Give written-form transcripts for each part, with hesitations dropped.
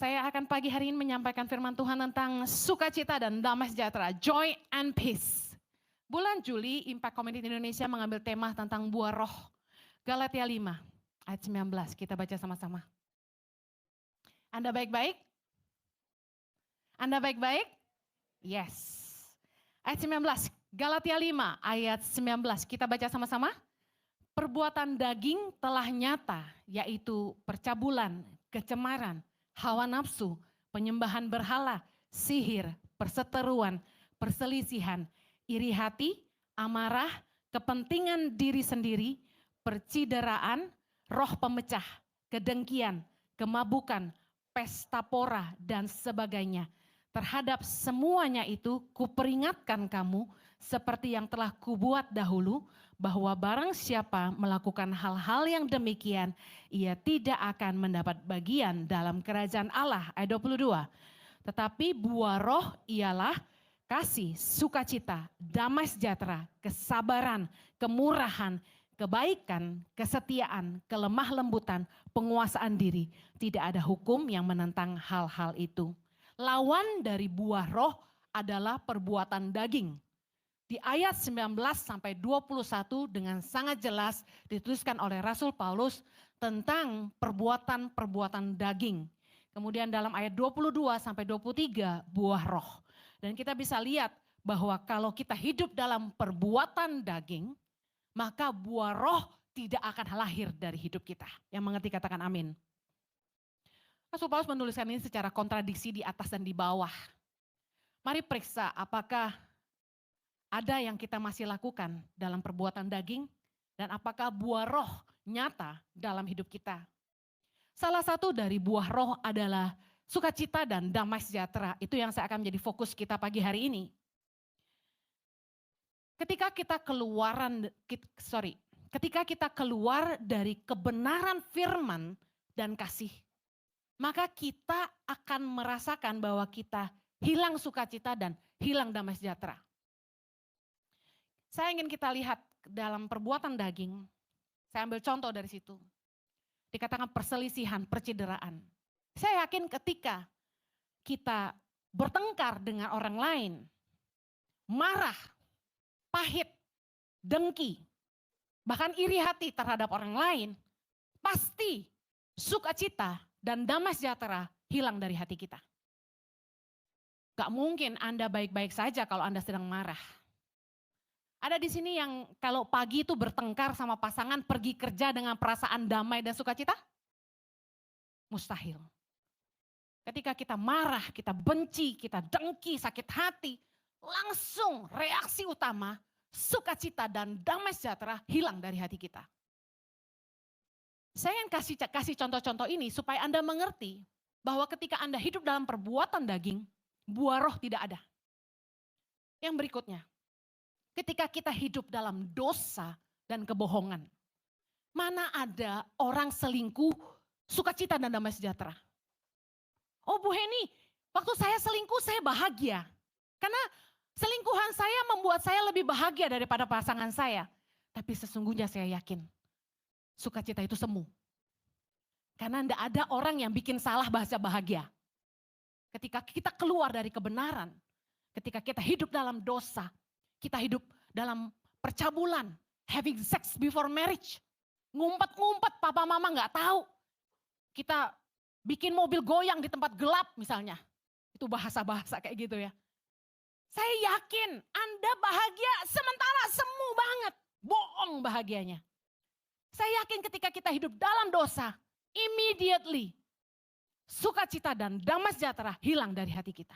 Saya akan pagi hari ini menyampaikan firman Tuhan tentang sukacita dan damai sejahtera, joy and peace. Bulan Juli, Impact Community Indonesia mengambil tema tentang buah roh. Galatia 5 ayat 19, kita baca sama-sama. Anda baik-baik? Anda baik-baik? Yes. Ayat 19, Galatia 5 ayat 19, kita baca sama-sama. Perbuatan daging telah nyata, yaitu percabulan, kecemaran, hawa nafsu, penyembahan berhala, sihir, perseteruan, perselisihan, iri hati, amarah, kepentingan diri sendiri, percideraan, roh pemecah, kedengkian, kemabukan, pesta pora, dan sebagainya. Terhadap semuanya itu kuperingatkan kamu seperti yang telah kubuat dahulu, bahwa barang siapa melakukan hal-hal yang demikian, ia tidak akan mendapat bagian dalam kerajaan Allah. Ayat 22. Tetapi buah roh ialah kasih, sukacita, damai sejahtera, kesabaran, kemurahan, kebaikan, kesetiaan, kelemah lembutan, penguasaan diri. Tidak ada hukum yang menentang hal-hal itu. Lawan dari buah roh adalah perbuatan daging. Di ayat 19 sampai 21 dengan sangat jelas dituliskan oleh Rasul Paulus tentang perbuatan-perbuatan daging. Kemudian dalam ayat 22 sampai 23 buah roh. Dan kita bisa lihat bahwa kalau kita hidup dalam perbuatan daging, maka buah roh tidak akan lahir dari hidup kita. Yang mengerti katakan amin. Rasul Paulus menuliskan ini secara kontradiksi di atas dan di bawah. Mari periksa apakah ada yang kita masih lakukan dalam perbuatan daging dan apakah buah roh nyata dalam hidup kita. Salah satu dari buah roh adalah sukacita dan damai sejahtera. Itu yang saya akan menjadi fokus kita pagi hari ini. Ketika kita keluar dari kebenaran firman dan kasih, maka kita akan merasakan bahwa kita hilang sukacita dan hilang damai sejahtera. Saya ingin kita lihat dalam perbuatan daging, saya ambil contoh dari situ. Dikatakan perselisihan, percideraan. Saya yakin ketika kita bertengkar dengan orang lain, marah, pahit, dengki, bahkan iri hati terhadap orang lain, pasti sukacita dan damai sejahtera hilang dari hati kita. Gak mungkin Anda baik-baik saja kalau Anda sedang marah. Ada di sini yang kalau pagi itu bertengkar sama pasangan pergi kerja dengan perasaan damai dan sukacita? Mustahil. Ketika kita marah, kita benci, kita dengki, sakit hati, langsung reaksi utama sukacita dan damai sejahtera hilang dari hati kita. Saya yang kasih contoh-contoh ini supaya Anda mengerti bahwa ketika Anda hidup dalam perbuatan daging, buah roh tidak ada. Yang berikutnya. Ketika kita hidup dalam dosa dan kebohongan, mana ada orang selingkuh, sukacita dan damai sejahtera? Oh Bu Heni, waktu saya selingkuh saya bahagia. Karena selingkuhan saya membuat saya lebih bahagia daripada pasangan saya. Tapi sesungguhnya saya yakin, sukacita itu semu. Karena tidak ada orang yang bikin salah bahasa bahagia. Ketika kita keluar dari kebenaran, ketika kita hidup dalam dosa, kita hidup dalam percabulan, having sex before marriage. Ngumpet-ngumpet, papa mama gak tahu. Kita bikin mobil goyang di tempat gelap misalnya. Itu bahasa-bahasa kayak gitu ya. Saya yakin Anda bahagia sementara semu banget. Bohong bahagianya. Saya yakin ketika kita hidup dalam dosa, immediately sukacita dan damai sejahtera hilang dari hati kita.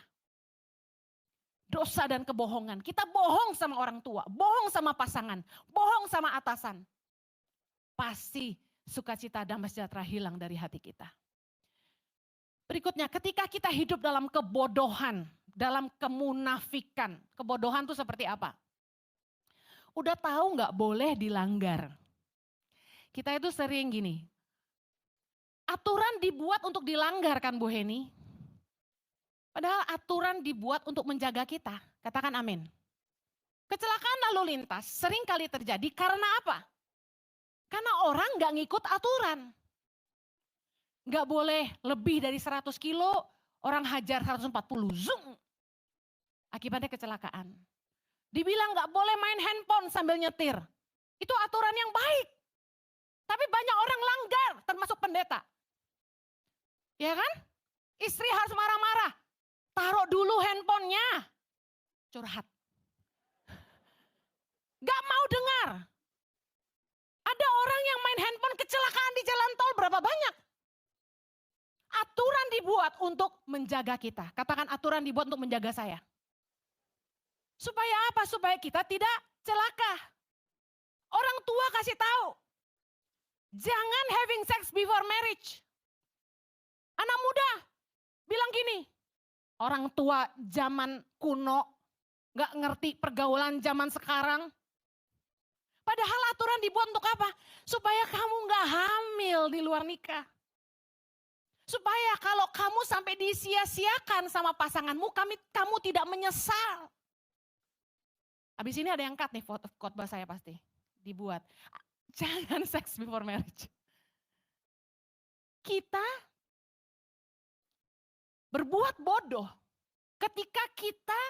Dosa dan kebohongan. Kita bohong sama orang tua, bohong sama pasangan, bohong sama atasan. Pasti sukacita damai sejahtera hilang dari hati kita. Berikutnya, ketika kita hidup dalam kebodohan, dalam kemunafikan. Kebodohan itu seperti apa? Udah tahu nggak boleh dilanggar. Kita itu sering gini, aturan dibuat untuk dilanggar kan Bu Heni? Padahal aturan dibuat untuk menjaga kita. Katakan amin. Kecelakaan lalu lintas sering kali terjadi karena apa? Karena orang gak ngikut aturan. Nggak boleh lebih dari 100 kilo, orang hajar 140, zoom. Akibatnya kecelakaan. Dibilang nggak boleh main handphone sambil nyetir. Itu aturan yang baik. Tapi banyak orang langgar, termasuk pendeta. Ya kan? Istri harus marah-marah. Taruh dulu handphonenya. Curhat. Gak mau dengar. Ada orang yang main handphone kecelakaan di jalan tol berapa banyak. Aturan dibuat untuk menjaga kita. Katakan aturan dibuat untuk menjaga saya. Supaya apa? Supaya kita tidak celaka. Orang tua kasih tahu. Jangan having sex before marriage. Anak muda bilang gini. Orang tua zaman kuno gak ngerti pergaulan zaman sekarang. Padahal aturan dibuat untuk apa? Supaya kamu gak hamil di luar nikah. Supaya kalau kamu sampai disia-siakan sama pasanganmu, kamu tidak menyesal. Habis ini ada yang cut nih khotbah saya pasti. Dibuat. Jangan sex before marriage. Kita berbuat bodoh ketika kita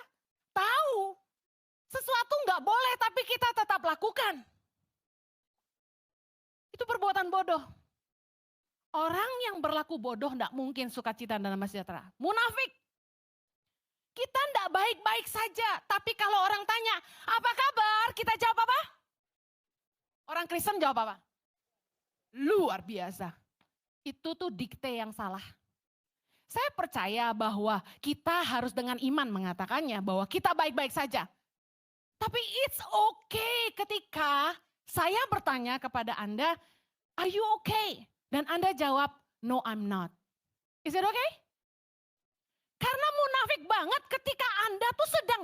tahu sesuatu nggak boleh tapi kita tetap lakukan. Itu perbuatan bodoh. Orang yang berlaku bodoh nggak mungkin sukacita dan damai sejahtera. Munafik. Kita nggak baik-baik saja, tapi kalau orang tanya, apa kabar? Kita jawab apa? Orang Kristen jawab apa? Luar biasa. Itu tuh dikte yang salah. Saya percaya bahwa kita harus dengan iman mengatakannya, bahwa kita baik-baik saja. Tapi it's okay ketika saya bertanya kepada Anda, are you okay? Dan Anda jawab, no I'm not. Is it okay? Karena munafik banget ketika Anda tuh sedang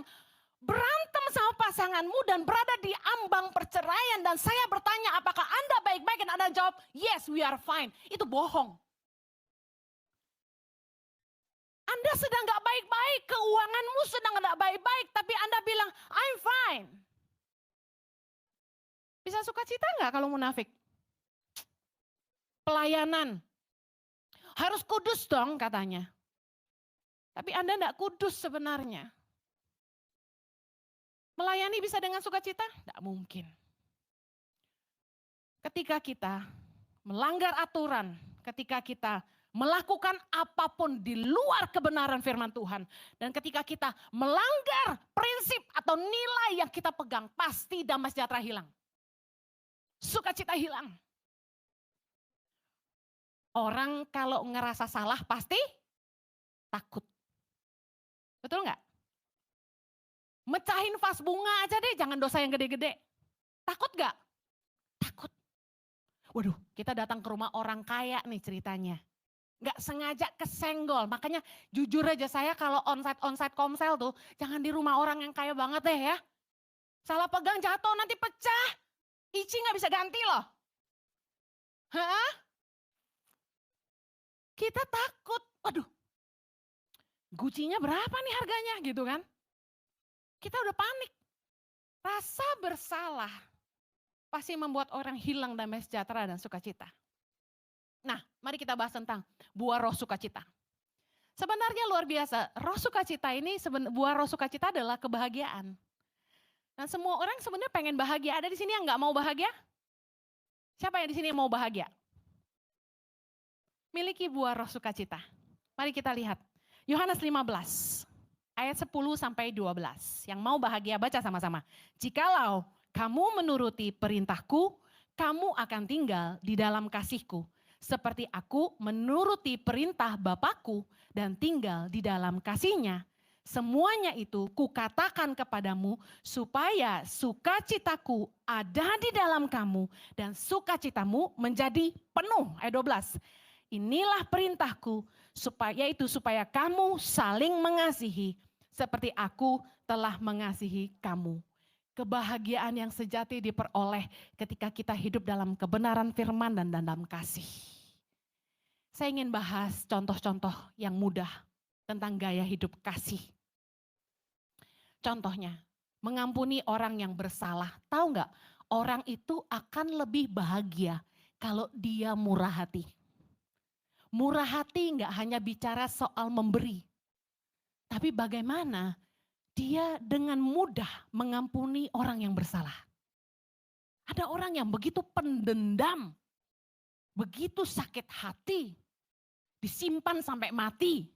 berantem sama pasanganmu dan berada di ambang perceraian. Dan saya bertanya apakah Anda baik-baik dan Anda jawab, yes we are fine. Itu bohong. Anda sedang gak baik-baik, keuanganmu sedang gak baik-baik. Tapi Anda bilang, I'm fine. Bisa sukacita gak kalau munafik? Pelayanan. Harus kudus dong katanya. Tapi Anda tidak kudus sebenarnya. Melayani bisa dengan sukacita? Tidak mungkin. Ketika kita melanggar aturan, ketika kita melakukan apapun di luar kebenaran firman Tuhan, dan ketika kita melanggar prinsip atau nilai yang kita pegang, pasti damai sejahtera hilang. Sukacita hilang. Orang kalau ngerasa salah pasti takut. Betul nggak? Mecahin vas bunga aja deh, jangan dosa yang gede-gede. Takut nggak? Takut. Waduh, kita datang ke rumah orang kaya nih ceritanya. Nggak sengaja kesenggol, makanya jujur aja saya kalau onsite komsel tuh, jangan di rumah orang yang kaya banget deh ya. Salah pegang jatuh nanti pecah, Ici nggak bisa ganti loh. Hah? Kita takut, waduh. Gucinya berapa nih harganya gitu kan. Kita udah panik. Rasa bersalah pasti membuat orang hilang damai sejahtera dan sukacita. Nah, mari kita bahas tentang buah roh sukacita. Sebenarnya luar biasa, roh sukacita ini, buah roh sukacita adalah kebahagiaan. Dan semua orang sebenarnya pengen bahagia. Ada di sini yang gak mau bahagia? Siapa yang di sini mau bahagia? Miliki buah roh sukacita. Mari kita lihat. Yohanes 15 ayat 10 sampai 12. Yang mau bahagia baca sama-sama. Jikalau kamu menuruti perintahku, kamu akan tinggal di dalam kasihku. Seperti aku menuruti perintah Bapakku dan tinggal di dalam kasihnya. Semuanya itu kukatakan kepadamu supaya sukacitaku ada di dalam kamu dan sukacitamu menjadi penuh. Ayat 12. Inilah perintahku, supaya kamu saling mengasihi seperti aku telah mengasihi kamu. Kebahagiaan yang sejati diperoleh ketika kita hidup dalam kebenaran firman dan dalam kasih. Saya ingin bahas contoh-contoh yang mudah tentang gaya hidup kasih. Contohnya, mengampuni orang yang bersalah. Tahu nggak? Orang itu akan lebih bahagia kalau dia murah hati. Murah hati nggak hanya bicara soal memberi, tapi bagaimana dia dengan mudah mengampuni orang yang bersalah. Ada orang yang begitu pendendam, begitu sakit hati, disimpan sampai mati.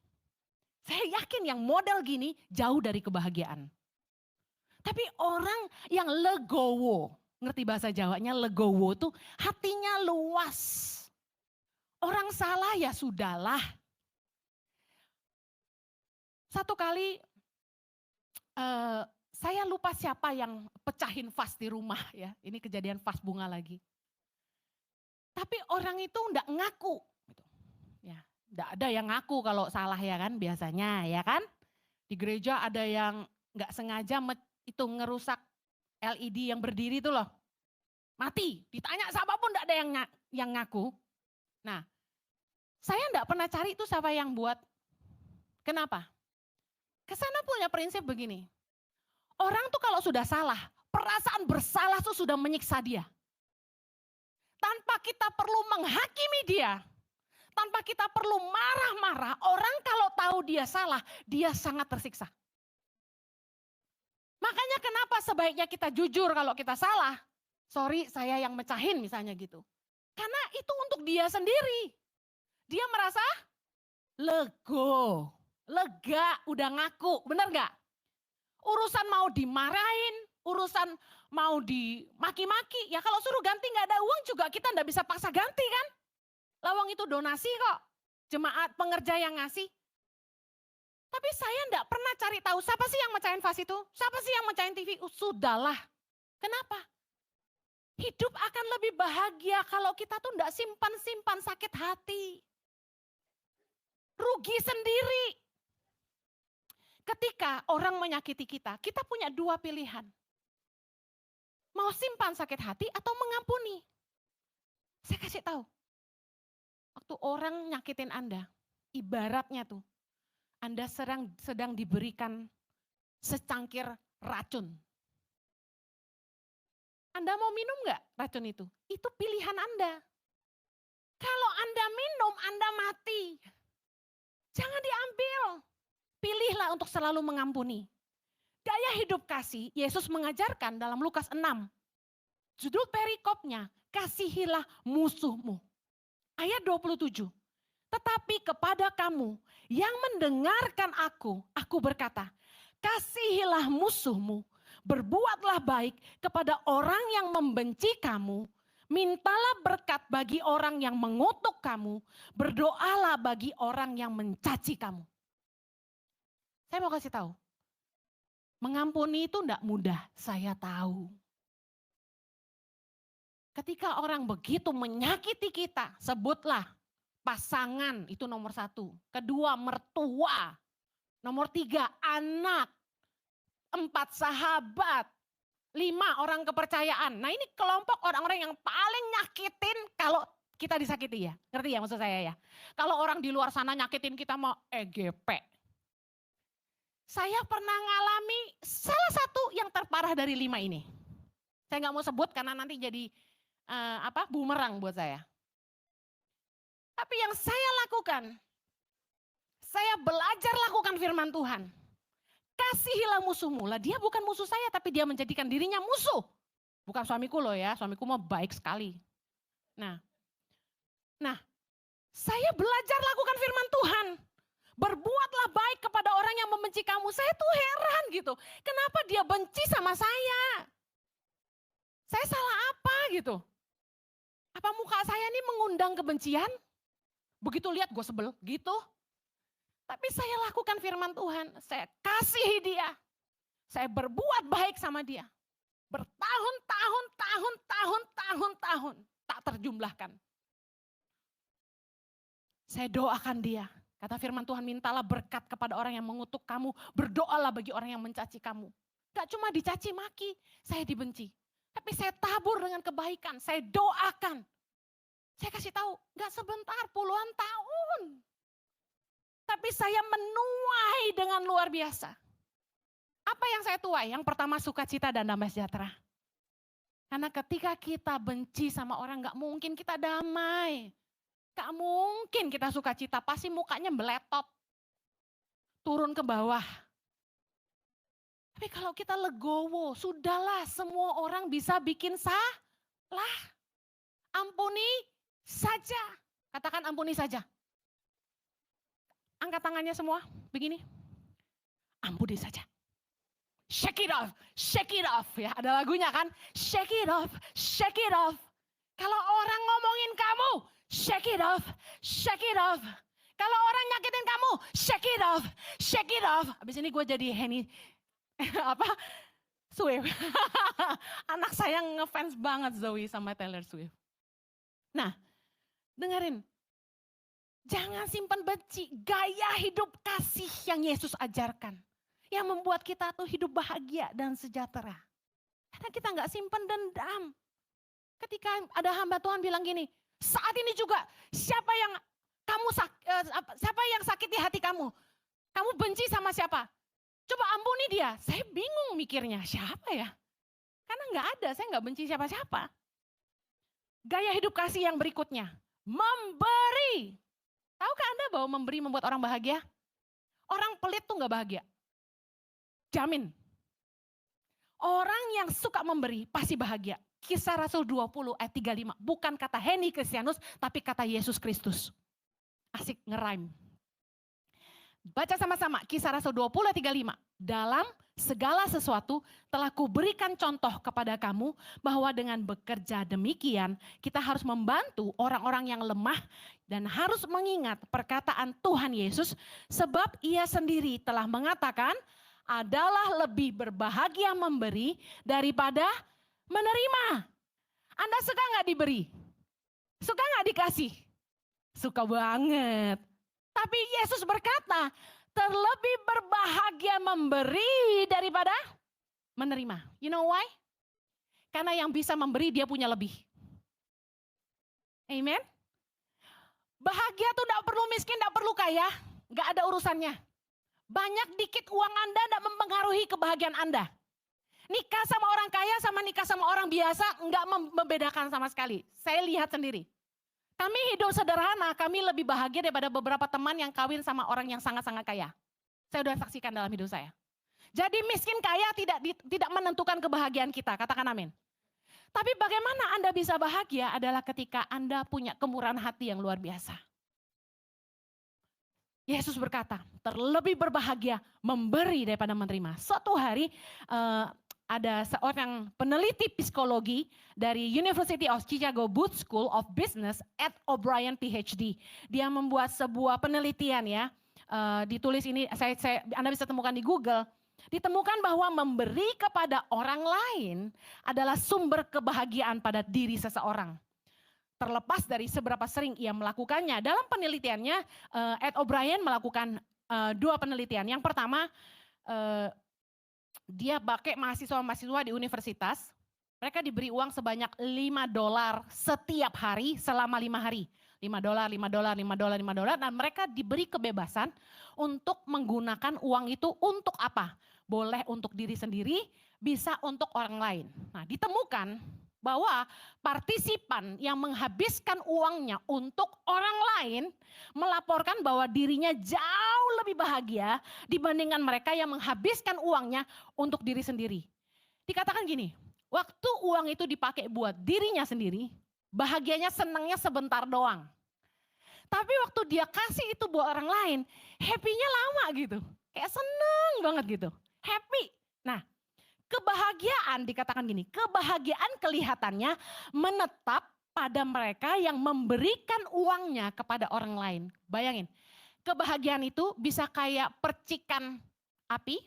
Saya yakin yang model gini jauh dari kebahagiaan. Tapi orang yang legowo, ngerti bahasa Jawanya legowo tuh hatinya luas. Orang salah ya sudahlah. Satu kali saya lupa siapa yang pecahin vas di rumah ya. Ini kejadian vas bunga lagi. Tapi orang itu enggak ngaku. Ya, enggak ada yang ngaku kalau salah ya kan biasanya ya kan. Di gereja ada yang enggak sengaja itu ngerusak LED yang berdiri itu loh. Mati, ditanya siapapun enggak ada yang ngaku. Nah, saya enggak pernah cari itu siapa yang buat. Kenapa? Kesana punya prinsip begini. Orang tuh kalau sudah salah, perasaan bersalah tuh sudah menyiksa dia. Tanpa kita perlu menghakimi dia, tanpa kita perlu marah-marah, orang kalau tahu dia salah, dia sangat tersiksa. Makanya kenapa sebaiknya kita jujur kalau kita salah. Sorry, saya yang mecahin misalnya gitu. Karena itu untuk dia sendiri. Dia merasa lega, udah ngaku, benar gak? Urusan mau dimarahin, urusan mau dimaki-maki, ya kalau suruh ganti gak ada uang juga kita gak bisa paksa ganti kan. Lawang itu donasi kok, jemaat pengerja yang ngasih. Tapi saya gak pernah cari tahu siapa sih yang mecahin vas itu, siapa sih yang mecahin TV, sudahlah. Kenapa? Hidup akan lebih bahagia kalau kita tuh gak simpan-simpan sakit hati. Rugi sendiri. Ketika orang menyakiti kita, kita punya dua pilihan. Mau simpan sakit hati atau mengampuni. Saya kasih tahu. Waktu orang nyakitin Anda, ibaratnya tuh, Anda sedang diberikan secangkir racun. Anda mau minum nggak racun itu? Itu pilihan Anda. Kalau Anda minum, Anda mati. Jangan diambil. Pilihlah untuk selalu mengampuni. Gaya hidup kasih, Yesus mengajarkan dalam Lukas 6. Judul perikopnya, kasihilah musuhmu. Ayat 27. Tetapi kepada kamu yang mendengarkan aku berkata, kasihilah musuhmu, berbuatlah baik kepada orang yang membenci kamu, mintalah berkat bagi orang yang mengutuk kamu, berdoalah bagi orang yang mencaci kamu. Saya mau kasih tahu, mengampuni itu enggak mudah, saya tahu. Ketika orang begitu menyakiti kita, sebutlah pasangan itu nomor 1. Kedua mertua, nomor 3 anak, 4 sahabat, 5 orang kepercayaan. Nah ini kelompok orang-orang yang paling nyakitin kalau kita disakiti ya. Ngerti ya maksud saya ya. Kalau orang di luar sana nyakitin kita mau EGP. Saya pernah ngalami salah satu yang terparah dari 5 ini. Saya nggak mau sebut karena nanti jadi bumerang buat saya. Tapi yang saya lakukan, saya belajar lakukan firman Tuhan. Kasihilah musuhmu. Lah dia bukan musuh saya tapi dia menjadikan dirinya musuh. Bukan suamiku loh ya, suamiku mah baik sekali. Nah, saya belajar lakukan firman Tuhan. Berbuatlah baik kepada orang yang membenci kamu. Saya tuh heran gitu. Kenapa dia benci sama saya? Saya salah apa gitu? Apa muka saya ini mengundang kebencian? Begitu lihat gue sebel gitu. Tapi saya lakukan firman Tuhan. Saya kasihi dia. Saya berbuat baik sama dia. Bertahun-tahun. Tak terjumlahkan. Saya doakan dia. Kata firman Tuhan, mintalah berkat kepada orang yang mengutuk kamu, berdoalah bagi orang yang mencaci kamu. Gak cuma dicaci maki, saya dibenci. Tapi saya tabur dengan kebaikan, saya doakan. Saya kasih tahu, gak sebentar, puluhan tahun. Tapi saya menuai dengan luar biasa. Apa yang saya tuai? Yang pertama sukacita dan damai sejahtera. Karena ketika kita benci sama orang gak mungkin kita damai. Gak mungkin kita sukacita, pasti mukanya meletot. Turun ke bawah. Tapi kalau kita legowo, sudahlah semua orang bisa bikin salah. Ampuni saja. Katakan ampuni saja. Angkat tangannya semua, begini. Ampuni saja. Shake it off ya. Ada lagunya kan? Shake it off. Kalau orang ngomongin kamu, shake it off. Kalau orang nyakitin kamu, shake it off. Habis ini gue jadi Henny, Swift. Anak saya ngefans banget Zoe sama Taylor Swift. Nah, dengerin. Jangan simpan benci, gaya hidup kasih yang Yesus ajarkan. Yang membuat kita tuh hidup bahagia dan sejahtera. Karena kita gak simpan dendam. Ketika ada hamba Tuhan bilang gini, saat ini juga siapa yang sakit di hati kamu? Kamu benci sama siapa? Coba ampuni dia. Saya bingung mikirnya, siapa ya? Karena gak ada, saya gak benci siapa-siapa. Gaya hidup kasih yang berikutnya, memberi. Tahukah Anda bahwa memberi membuat orang bahagia? Orang pelit tuh gak bahagia. Jamin. Orang yang suka memberi pasti bahagia. Kisah Rasul 20 ayat 35. Bukan kata Henny Kristianus, tapi kata Yesus Kristus. Asik nge-rhyme. Baca sama-sama Kisah Rasul 20 ayat 35. Dalam segala sesuatu telah kuberikan contoh kepada kamu bahwa dengan bekerja demikian kita harus membantu orang-orang yang lemah dan harus mengingat perkataan Tuhan Yesus sebab ia sendiri telah mengatakan adalah lebih berbahagia memberi daripada menerima. Anda suka gak diberi? Suka gak dikasih? Suka banget. Tapi Yesus berkata, terlebih berbahagia memberi daripada menerima. You know why? Karena yang bisa memberi dia punya lebih. Amen. Bahagia tuh gak perlu miskin, gak perlu kaya. Gak ada urusannya. Banyak dikit uang Anda gak mempengaruhi kebahagiaan Anda. Nikah sama orang kaya sama nikah sama orang biasa gak membedakan sama sekali. Saya lihat sendiri. Kami hidup sederhana, kami lebih bahagia daripada beberapa teman yang kawin sama orang yang sangat-sangat kaya. Saya sudah saksikan dalam hidup saya. Jadi miskin kaya tidak menentukan kebahagiaan kita, katakan amin. Tapi bagaimana Anda bisa bahagia adalah ketika Anda punya kemurahan hati yang luar biasa. Yesus berkata, terlebih berbahagia memberi daripada menerima. Suatu hari ada seorang peneliti psikologi dari University of Chicago Booth School of Business, Ed O'Brien PhD. Dia membuat sebuah penelitian ya, ditulis ini, Anda bisa temukan di Google. Ditemukan bahwa memberi kepada orang lain adalah sumber kebahagiaan pada diri seseorang. Terlepas dari seberapa sering ia melakukannya. Dalam penelitiannya, Ed O'Brien melakukan dua penelitian. Yang pertama, dia pakai mahasiswa-mahasiswa di universitas, mereka diberi uang sebanyak $5 setiap hari selama 5 hari. $5, dan mereka diberi kebebasan untuk menggunakan uang itu untuk apa? Boleh untuk diri sendiri, bisa untuk orang lain. Nah, ditemukan bahwa partisipan yang menghabiskan uangnya untuk orang lain melaporkan bahwa dirinya jauh lebih bahagia dibandingkan mereka yang menghabiskan uangnya untuk diri sendiri. Dikatakan gini, waktu uang itu dipakai buat dirinya sendiri, bahagianya senangnya sebentar doang. Tapi waktu dia kasih itu buat orang lain, happy-nya lama gitu. Kayak seneng banget gitu, happy. Nah, kebahagiaan dikatakan gini, kebahagiaan kelihatannya menetap pada mereka yang memberikan uangnya kepada orang lain. Bayangin, kebahagiaan itu bisa kayak percikan api,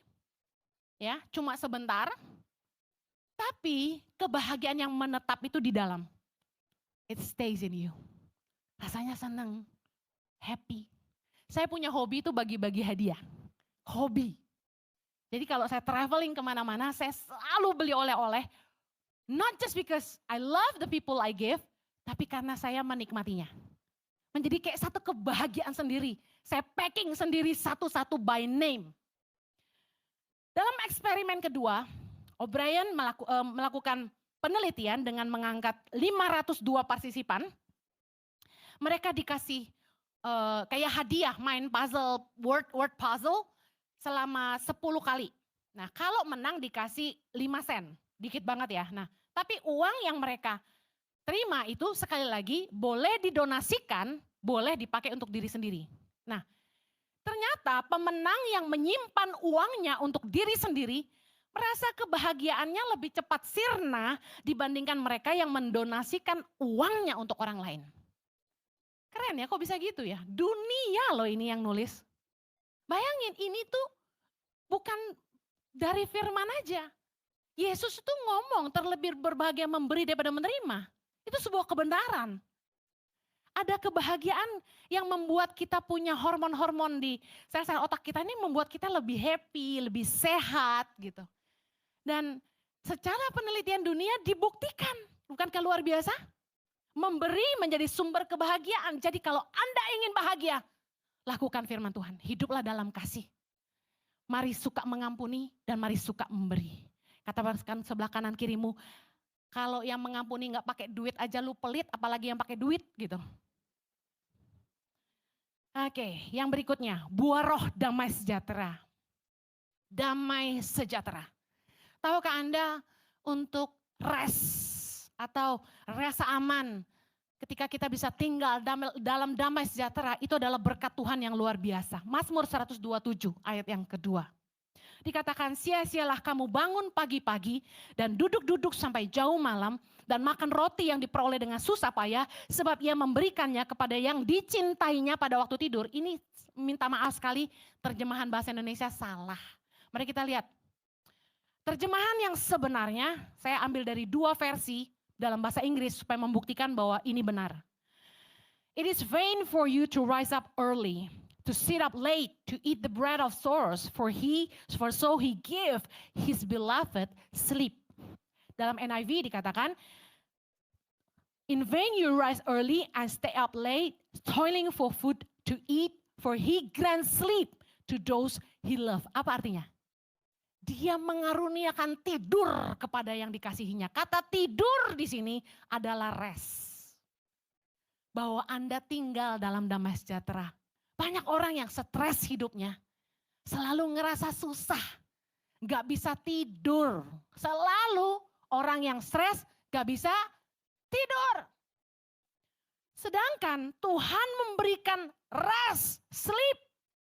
ya, cuma sebentar. Tapi kebahagiaan yang menetap itu di dalam. It stays in you. Rasanya senang, happy. Saya punya hobi itu bagi-bagi hadiah. Hobi. Jadi kalau saya traveling kemana-mana, saya selalu beli oleh-oleh. Not just because I love the people I give, tapi karena saya menikmatinya. Menjadi kayak satu kebahagiaan sendiri. Saya packing sendiri satu-satu by name. Dalam eksperimen kedua, O'Brien melakukan penelitian dengan mengangkat 502 partisipan. Mereka dikasih kayak hadiah main puzzle, word puzzle selama 10 kali. Nah kalau menang dikasih 5 sen, dikit banget ya. Nah tapi uang yang mereka terima itu sekali lagi boleh didonasikan, boleh dipakai untuk diri sendiri. Nah ternyata pemenang yang menyimpan uangnya untuk diri sendiri merasa kebahagiaannya lebih cepat sirna dibandingkan mereka yang mendonasikan uangnya untuk orang lain. Keren ya, kok bisa gitu ya? Dunia loh ini yang nulis. Bayangin ini tuh bukan dari firman aja. Yesus itu ngomong terlebih berbahagia memberi daripada menerima. Itu sebuah kebenaran. Ada kebahagiaan yang membuat kita punya hormon-hormon di sel-sel otak kita ini membuat kita lebih happy, lebih sehat gitu. Dan secara penelitian dunia dibuktikan, bukankah luar biasa? Memberi menjadi sumber kebahagiaan. Jadi kalau Anda ingin bahagia, lakukan firman Tuhan. Hiduplah dalam kasih. Mari suka mengampuni dan mari suka memberi. Katakan sebelah kanan kirimu, kalau yang mengampuni gak pakai duit aja lu pelit, apalagi yang pakai duit gitu. Oke, yang berikutnya, buah roh damai sejahtera. Damai sejahtera. Tahukah Anda untuk rest atau rasa aman ketika kita bisa tinggal dalam damai sejahtera itu adalah berkat Tuhan yang luar biasa. Mazmur 127 ayat yang kedua. Dikatakan sia-sialah kamu bangun pagi-pagi dan duduk-duduk sampai jauh malam dan makan roti yang diperoleh dengan susah payah sebab ia memberikannya kepada yang dicintainya pada waktu tidur. Ini minta maaf sekali terjemahan bahasa Indonesia salah. Mari kita lihat. Terjemahan yang sebenarnya saya ambil dari 2 versi dalam bahasa Inggris supaya membuktikan bahwa ini benar. It is vain for you to rise up early, to sit up late, to eat the bread of sorrows, for so he give his beloved sleep. Dalam NIV dikatakan, in vain you rise early and stay up late, toiling for food to eat, for he grants sleep to those he love. Apa artinya? Dia mengaruniakan tidur kepada yang dikasihinya. Kata tidur di sini adalah rest. Bahwa Anda tinggal dalam damai sejahtera. Banyak orang yang stres hidupnya. Selalu ngerasa susah. Gak bisa tidur. Selalu orang yang stres gak bisa tidur. Sedangkan Tuhan memberikan rest, sleep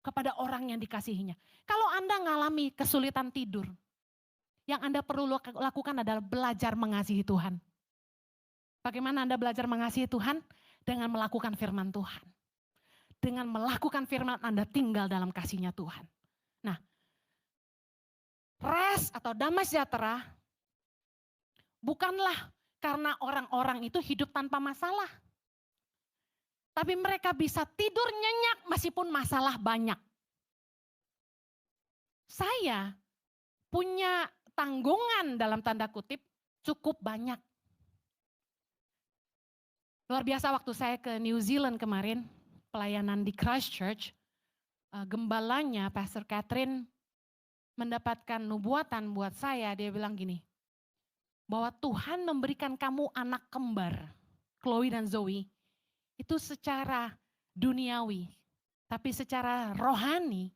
kepada orang yang dikasihinya. Kalau Anda mengalami kesulitan tidur, yang Anda perlu lakukan adalah belajar mengasihi Tuhan. Bagaimana Anda belajar mengasihi Tuhan? Dengan melakukan firman Tuhan. Dengan melakukan firman Anda tinggal dalam kasihnya Tuhan. Nah, rest atau damai sejahtera bukanlah karena orang-orang itu hidup tanpa masalah. Tapi mereka bisa tidur nyenyak meskipun masalah banyak. Saya punya tanggungan dalam tanda kutip cukup banyak. Luar biasa waktu saya ke New Zealand kemarin, pelayanan di Christchurch, gembalanya Pastor Catherine mendapatkan nubuatan buat saya, dia bilang gini, bahwa Tuhan memberikan kamu anak kembar, Chloe dan Zoe, itu secara duniawi, tapi secara rohani,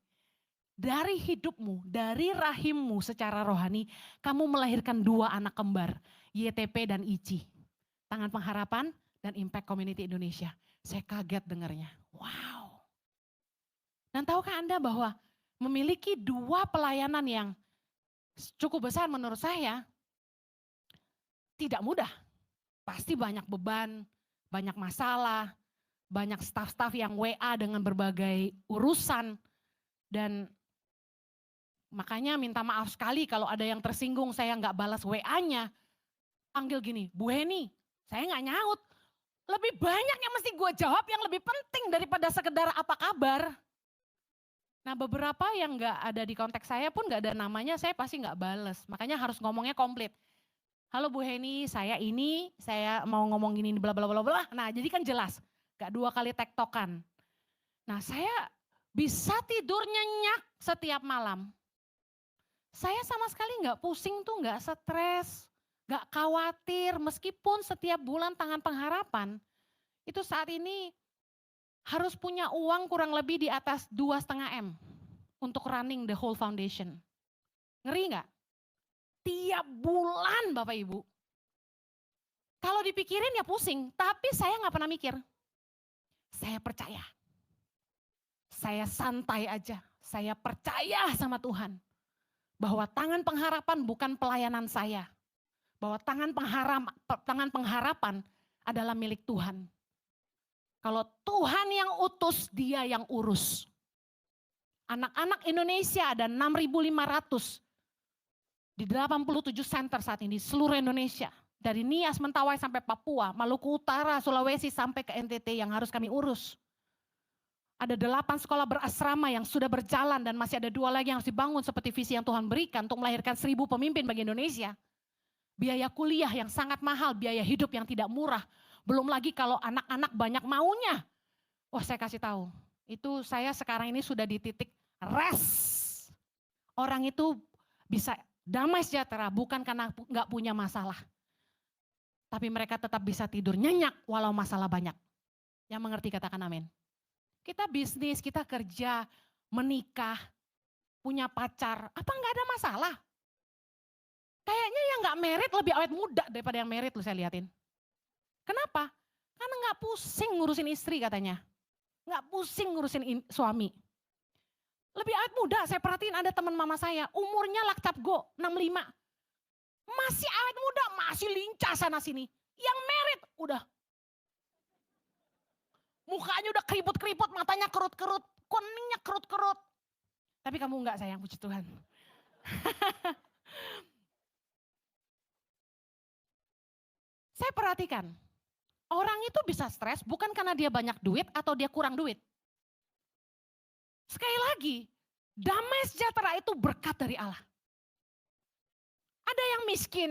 dari hidupmu, dari rahimmu secara rohani, kamu melahirkan 2 anak kembar, YTP dan Ici. Tangan Pengharapan dan Impact Community Indonesia. Saya kaget dengarnya, wow. Dan tahukah Anda bahwa memiliki 2 pelayanan yang cukup besar menurut saya, tidak mudah. Pasti banyak beban, banyak masalah, banyak staf-staf yang WA dengan berbagai urusan. Dan makanya minta maaf sekali kalau ada yang tersinggung saya nggak balas WA-nya. Panggil gini, Bu Heni, saya nggak nyaut. Lebih banyak yang mesti gue jawab yang lebih penting daripada sekedar apa kabar. Nah beberapa yang nggak ada di kontak saya pun nggak ada namanya, saya pasti nggak balas. Makanya harus ngomongnya komplit. Halo Bu Heni, saya mau ngomong gini bla bla bla bla. Nah jadi kan jelas, nggak 2 kali tektokan. Nah saya bisa tidur nyenyak setiap malam. Saya sama sekali nggak pusing tuh, nggak stres, nggak khawatir. Meskipun setiap bulan Tangan Pengharapan itu saat ini harus punya uang kurang lebih di atas 2,5 M untuk running the whole foundation. Ngeri nggak? Tiap bulan Bapak Ibu. Kalau dipikirin ya pusing, tapi saya nggak pernah mikir. Saya percaya. Saya santai aja. Saya percaya sama Tuhan. Bahwa tangan pengharapan bukan pelayanan saya. Bahwa tangan pengharapan adalah milik Tuhan. Kalau Tuhan yang utus, dia yang urus. Anak-anak Indonesia ada 6.500 di 87 center saat ini di seluruh Indonesia. Dari Nias, Mentawai sampai Papua, Maluku Utara, Sulawesi sampai ke NTT yang harus kami urus. Ada 8 sekolah berasrama yang sudah berjalan dan masih ada 2 lagi yang harus dibangun seperti visi yang Tuhan berikan untuk melahirkan 1.000 pemimpin bagi Indonesia. Biaya kuliah yang sangat mahal, biaya hidup yang tidak murah. Belum lagi kalau anak-anak banyak maunya. Wah, saya kasih tahu, itu saya sekarang ini sudah di titik rest. Orang itu bisa damai sejahtera bukan karena nggak punya masalah. Tapi mereka tetap bisa tidur nyenyak walau masalah banyak. Yang mengerti katakan amin. Kita bisnis, kita kerja, menikah, punya pacar, apa nggak ada masalah? Kayaknya yang nggak merit lebih awet muda daripada yang merit loh saya liatin. Kenapa? Karena nggak pusing ngurusin istri katanya. Nggak pusing ngurusin suami. Lebih awet muda, saya perhatiin ada teman mama saya, umurnya lakcap go, 65. Masih awet muda, masih lincah sana sini. Yang merit udah. Mukanya udah keriput-keriput, matanya kerut-kerut, kuningnya kerut-kerut. Tapi kamu enggak sayang, puji Tuhan. Saya perhatikan, orang itu bisa stres bukan karena dia banyak duit atau dia kurang duit. Sekali lagi, damai sejahtera itu berkat dari Allah. Ada yang miskin,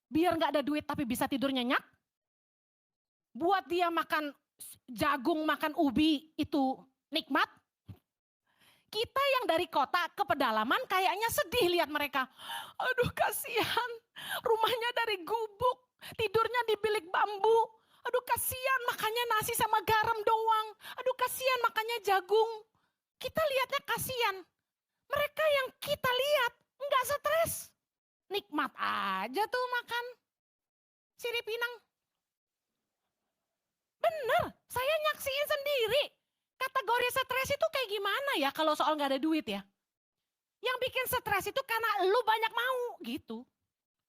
biar nggak ada duit tapi bisa tidur nyenyak. Buat dia makan jagung, makan ubi itu nikmat. Kita yang dari kota ke pedalaman kayaknya sedih lihat mereka. Aduh kasihan, rumahnya dari gubuk, tidurnya di bilik bambu. Aduh kasihan makannya nasi sama garam doang. Aduh kasihan makannya jagung. Kita lihatnya kasihan. Mereka yang kita lihat enggak stres. Nikmat aja tuh makan sirip pinang. Bener, saya nyaksiin sendiri. Kategori stres itu kayak gimana ya kalau soal gak ada duit ya. Yang bikin stres itu karena lu banyak mau gitu.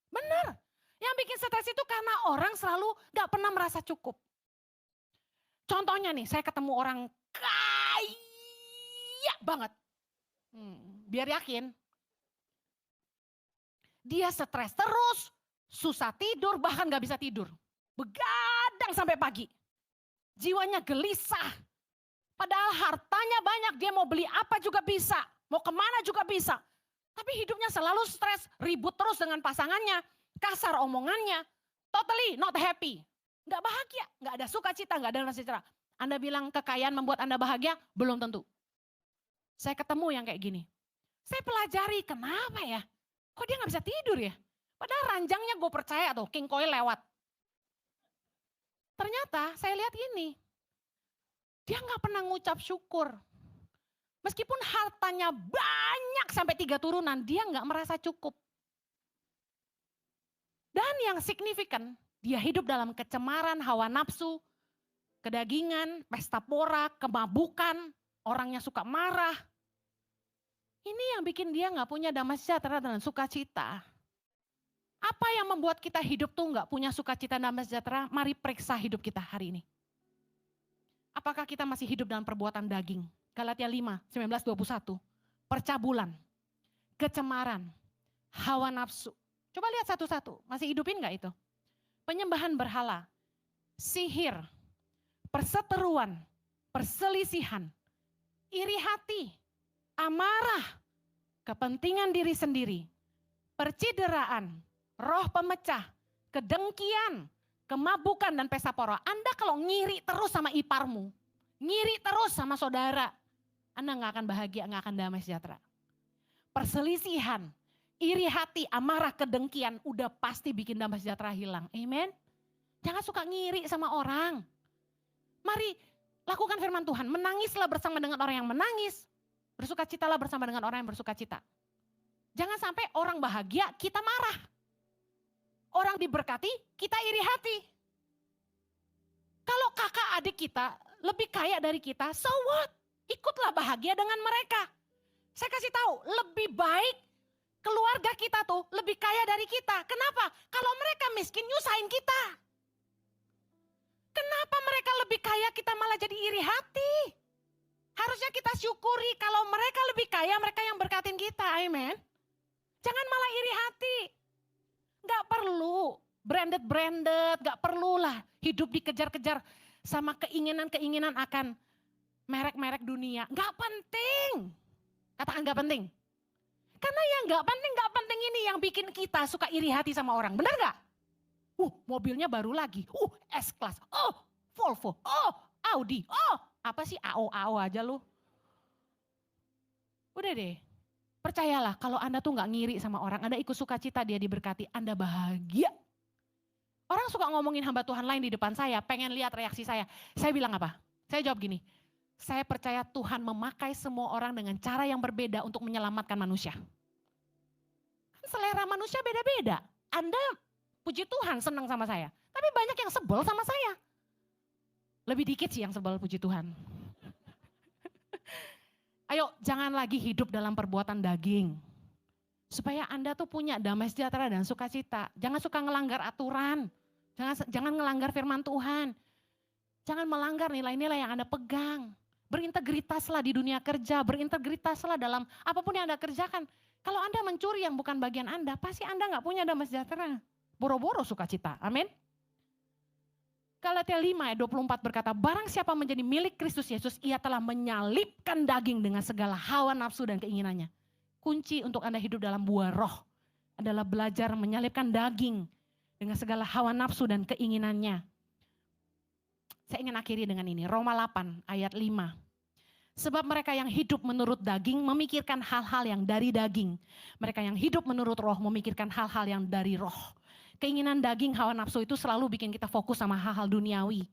Bener, yang bikin stres itu karena orang selalu gak pernah merasa cukup. Contohnya nih, saya ketemu orang kaya banget. Biar yakin. Dia stres terus, susah tidur, bahkan gak bisa tidur. Begadang sampai pagi. Jiwanya gelisah. Padahal hartanya banyak, dia mau beli apa juga bisa. Mau kemana juga bisa. Tapi hidupnya selalu stres, ribut terus dengan pasangannya. Kasar omongannya, totally not happy. Gak bahagia, gak ada sukacita, gak ada rasa sejahtera. Anda bilang kekayaan membuat Anda bahagia? Belum tentu. Saya ketemu yang kayak gini. Saya pelajari, kenapa ya? Kok dia gak bisa tidur ya? Padahal ranjangnya gue percaya tuh, King Koil lewat. Ternyata saya lihat ini, dia gak pernah ngucap syukur. Meskipun hartanya banyak sampai 3 turunan, dia gak merasa cukup. Dan yang signifikan, dia hidup dalam kecemaran, hawa nafsu, kedagingan, pesta pora, kemabukan, orangnya suka marah. Ini yang bikin dia gak punya damai sejahtera dan sukacita. Apa yang membuat kita hidup tuh gak punya sukacita dan damai sejahtera? Mari periksa hidup kita hari ini. Apakah kita masih hidup dalam perbuatan daging? Galatia 5, 19-21. Percabulan, kecemaran, hawa nafsu. Coba lihat satu-satu, masih hidupin gak itu? Penyembahan berhala, sihir, perseteruan, perselisihan, iri hati, amarah, kepentingan diri sendiri, percideraan, roh pemecah, kedengkian, kemabukan dan pesta pora. Anda kalau ngiri terus sama iparmu, ngiri terus sama saudara, Anda gak akan bahagia, gak akan damai sejahtera. Perselisihan, iri hati, amarah, kedengkian, udah pasti bikin damai sejahtera hilang. Amen. Jangan suka ngiri sama orang. Mari Lakukan firman Tuhan, menangislah bersama dengan orang yang menangis, bersukacitalah bersama dengan orang yang bersukacita. Jangan sampai orang bahagia, kita marah. Orang diberkati, kita iri hati. Kalau kakak adik kita lebih kaya dari kita, so what? Ikutlah bahagia dengan mereka. Saya kasih tahu, lebih baik keluarga kita tuh lebih kaya dari kita. Kenapa? Kalau mereka miskin, nyusahin kita. Kenapa mereka lebih kaya, kita malah jadi iri hati? Harusnya kita syukuri kalau mereka lebih kaya, mereka yang berkatin kita, amen. Jangan malah iri hati. Gak perlu branded, gak perlulah hidup dikejar-kejar sama keinginan-keinginan akan merek-merek dunia. Gak penting. Katakan gak penting. Karena yang gak penting ini yang bikin kita suka iri hati sama orang. Benar gak? Mobilnya baru lagi. S-Class. Volvo. Audi. Apa sih AO aja lu. Udah deh. Percayalah kalau Anda tuh gak ngiri sama orang. Anda ikut sukacita dia diberkati. Anda bahagia. Orang suka ngomongin hamba Tuhan lain di depan saya. Pengen lihat reaksi saya. Saya bilang apa? Saya jawab gini. Saya percaya Tuhan memakai semua orang dengan cara yang berbeda untuk menyelamatkan manusia. Kan selera manusia beda-beda. Anda puji Tuhan senang sama saya. Tapi banyak yang sebel sama saya. Lebih dikit sih yang sebel puji Tuhan. Ayo jangan lagi hidup dalam perbuatan daging. Supaya Anda tuh punya damai sejahtera dan sukacita. Jangan suka ngelanggar aturan. Jangan ngelanggar firman Tuhan. Jangan melanggar nilai-nilai yang Anda pegang. Berintegritaslah di dunia kerja. Berintegritaslah dalam apapun yang Anda kerjakan. Kalau Anda mencuri yang bukan bagian Anda, pasti Anda gak punya damai sejahtera. Boro-boro sukacita. Amin. Galatia 5 ayat 24 berkata, barang siapa menjadi milik Kristus Yesus, ia telah menyalibkan daging dengan segala hawa nafsu dan keinginannya. Kunci untuk Anda hidup dalam buah roh adalah belajar menyalibkan daging dengan segala hawa nafsu dan keinginannya. Saya ingin akhiri dengan ini, Roma 8 ayat 5. Sebab mereka yang hidup menurut daging memikirkan hal-hal yang dari daging. Mereka yang hidup menurut roh memikirkan hal-hal yang dari roh. Keinginan daging, hawa nafsu itu selalu bikin kita fokus sama hal-hal duniawi.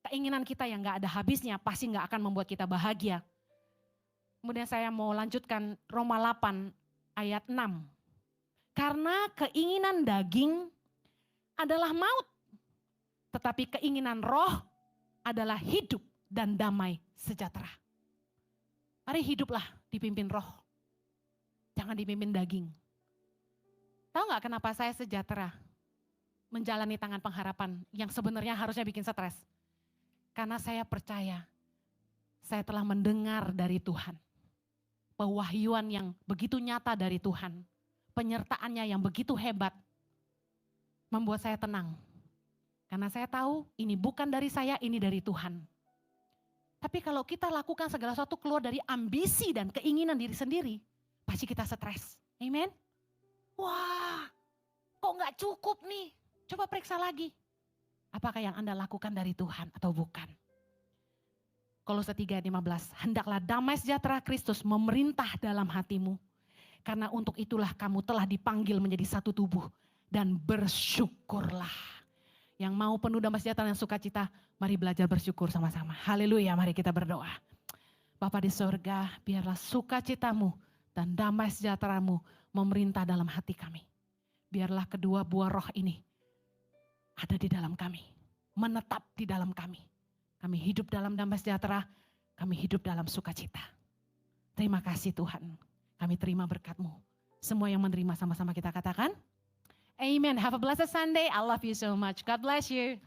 Keinginan kita yang gak ada habisnya pasti gak akan membuat kita bahagia. Kemudian saya mau lanjutkan Roma 8 ayat 6. Karena keinginan daging adalah maut. Tetapi keinginan roh adalah hidup dan damai sejahtera. Mari hiduplah dipimpin roh. Jangan dipimpin daging. Tahu gak kenapa saya sejahtera menjalani tangan pengharapan yang sebenarnya harusnya bikin stres? Karena saya percaya saya telah mendengar dari Tuhan. Pewahyuan yang begitu nyata dari Tuhan. Penyertaannya yang begitu hebat. Membuat saya tenang. Karena saya tahu ini bukan dari saya, ini dari Tuhan. Tapi kalau kita lakukan segala sesuatu keluar dari ambisi dan keinginan diri sendiri, pasti kita stres. Amen. Wah, kok gak cukup nih? Coba periksa lagi. Apakah yang Anda lakukan dari Tuhan atau bukan? Kolose 3:15, hendaklah damai sejahtera Kristus memerintah dalam hatimu. Karena untuk itulah kamu telah dipanggil menjadi satu tubuh. Dan bersyukurlah. Yang mau penuh damai sejahtera dan sukacita, mari belajar bersyukur sama-sama. Haleluya, mari kita berdoa. Bapa di sorga, biarlah sukacitamu dan damai sejahteramu memerintah dalam hati kami. Biarlah kedua buah roh ini ada di dalam kami. Menetap di dalam kami. Kami hidup dalam damai sejahtera. Kami hidup dalam sukacita. Terima kasih Tuhan. Kami terima berkat-Mu. Semua yang menerima sama-sama kita katakan. Amen. Have a blessed Sunday. I love you so much. God bless you.